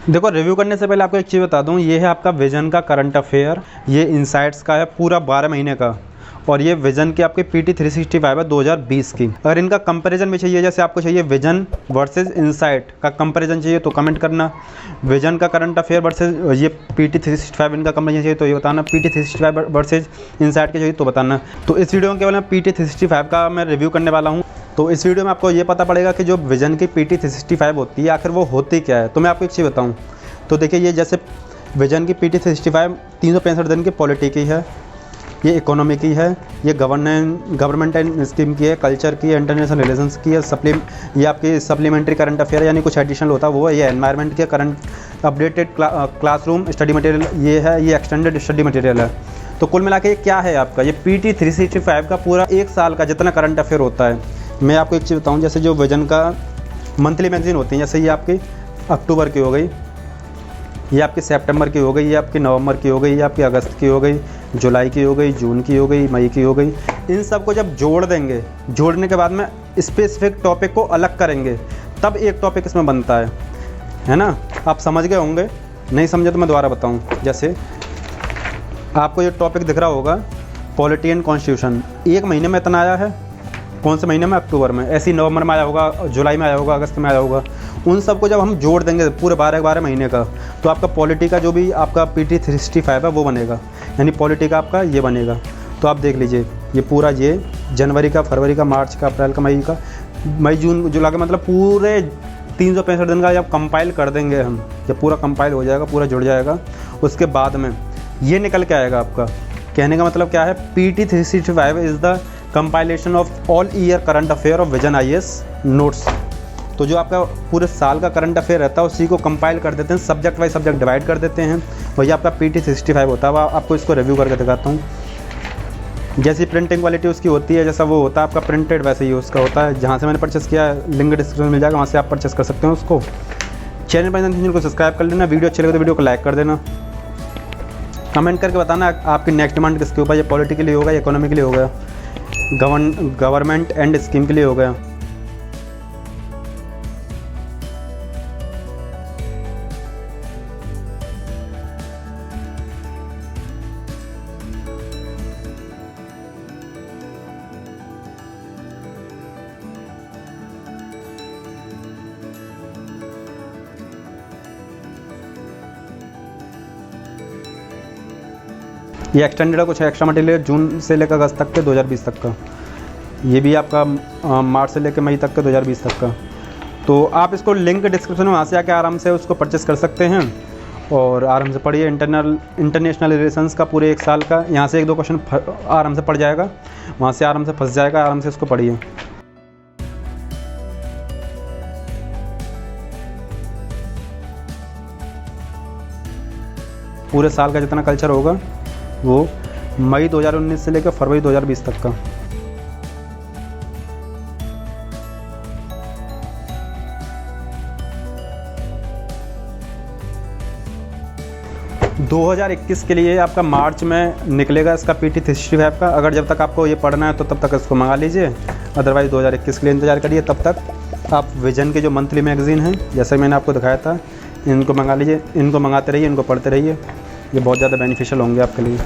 देखो, रिव्यू करने से पहले आपको एक चीज़ बता दूं, ये है आपका विजन का करंट अफेयर, ये इनसाइट्स का है पूरा 12 महीने का, और ये विजन की आपकी PT 365 है 2020 की। अगर इनका कंपैरिजन भी चाहिए, जैसे आपको चाहिए विजन वर्सेस इनसाइट का कंपैरिजन चाहिए तो कमेंट करना, विजन का करंट अफेयर वर्सेस ये PT 365 इनका कंपैरिजन चाहिए तो ये बताना, PT 365 वर्सेस इनसाइट के चाहिए तो बताना। तो इस वीडियो में केवल मैं PT 365 का मैं रिव्यू करने वाला हूँ। तो इस वीडियो में आपको ये पता पड़ेगा कि जो विजन की PT 365 होती है आखिर वो होती क्या है। तो मैं आपको एक चीज़ बताऊँ, तो देखिए, ये जैसे विजन की PT 365 365 दिन की पॉलिटी की है, ये इकोनॉमी की है, ये गवर्नमेंट एंड स्कीम की है, कल्चर की है, इंटरनेशनल रिलेशंस की है, ये आपकी सप्लीमेंट्री करंट अफेयर यानी कुछ एडिशनल होता है वो है, ये एनवायरनमेंट की current updated classroom study material ये है, ये एक्सटेंडेड स्टडी मटेरियल है। तो कुल मिला के क्या है आपका ये PT 365 का पूरा एक साल का जितना करंट अफेयर होता है। मैं आपको एक चीज़ बताऊँ, जैसे जो विजन का मंथली मैगजीन होती है, जैसे ये आपकी अक्टूबर की हो गई, ये आपकी सितंबर की हो गई, ये आपकी नवंबर की हो गई, ये आपकी अगस्त की हो गई, जुलाई की हो गई, जून की हो गई, मई की हो गई। इन सब को जब जोड़ देंगे, जोड़ने के बाद में स्पेसिफिक टॉपिक को अलग करेंगे, तब एक टॉपिक इसमें बनता है ना। आप समझ गए होंगे, नहीं समझे तो मैं दोबारा बताऊं। जैसे आपको ये टॉपिक दिख रहा होगा, पॉलिटी एंड कॉन्स्टिट्यूशन, एक महीने में इतना आया है, कौन से महीने में, अक्टूबर में, ऐसे ही नवंबर में आया होगा, जुलाई में आया होगा, अगस्त में आया होगा। उन सबको जब हम जोड़ देंगे पूरे 12 महीने का, तो आपका पॉलिटी का जो भी आपका PT 365 है वो बनेगा, यानी पॉलिटी का आपका ये बनेगा। तो आप देख लीजिए, ये पूरा ये जनवरी का, फरवरी का, मार्च का, अप्रैल का, मई जून जुलाई का, मतलब पूरे 365 दिन का जब कंपाइल कर देंगे हम, जब पूरा कंपाइल हो जाएगा, पूरा जुड़ जाएगा, उसके बाद में ये निकल के आएगा आपका। कहने का मतलब क्या है, PT 365 is the compilation of all year current affair of vision IAS notes. तो जो आपका पूरे साल का करंट अफेयर रहता है उसी को कंपाइल कर देते हैं, सब्जेक्ट वाइज सब्जेक्ट डिवाइड कर देते हैं, वही आपका PT 365 होता है। आपको इसको रिव्यू करके दिखाता हूँ। जैसी प्रिंटिंग क्वालिटी उसकी होती है, जैसा वो होता है आपका प्रिंटेड, वैसे ही उसका होता है। जहाँ से मैंने परचेस किया है लिंक डिस्क्रिप्शन मिल जाएगा, वहाँ से आप परचेस कर सकते हैं उसको। चैनल पर को सब्सक्राइब कर लेना, वीडियो अच्छी लगे तो वीडियो को लाइक कर देना, कमेंट करके बताना आपकी नेक्स्ट डिमांड किसके ऊपर, ये पॉलिटी के लिए होगा, इकोनॉमी के लिए हो गया, गवर्नमेंट एंड स्कीम के लिए हो गया। ये एक्सटेंडेड है, कुछ एक्स्ट्रा मटेरियल जून से लेकर अगस्त तक के 2020 तक का, ये भी आपका मार्च से लेकर मई तक के 2020 तक का। तो आप इसको लिंक डिस्क्रिप्शन में वहाँ से आके आराम से उसको परचेस कर सकते हैं और आराम से पढ़िए। इंटरनेशनल रिलेशंस का पूरे एक साल का, यहाँ से 1-2 क्वेश्चन आराम से पड़ जाएगा, वहाँ से आराम से फंस जाएगा, आराम से इसको पढ़िए। पूरे साल का जितना कल्चर होगा वो मई 2019 से लेकर फरवरी 2020 तक का। दो 2021 के लिए आपका मार्च में निकलेगा इसका PT 365 का। अगर जब तक आपको ये पढ़ना है तो तब तक इसको मंगा लीजिए, अदरवाइज़ 2021 के लिए इंतज़ार करिए। तब तक आप विजन के जो मंथली मैगज़ीन हैं, जैसे मैंने आपको दिखाया था, इनको मंगा लीजिए, इनको मंगाते रहिए, इनको पढ़ते रहिए, ये बहुत ज़्यादा बेनिफिशियल होंगे आपके लिए।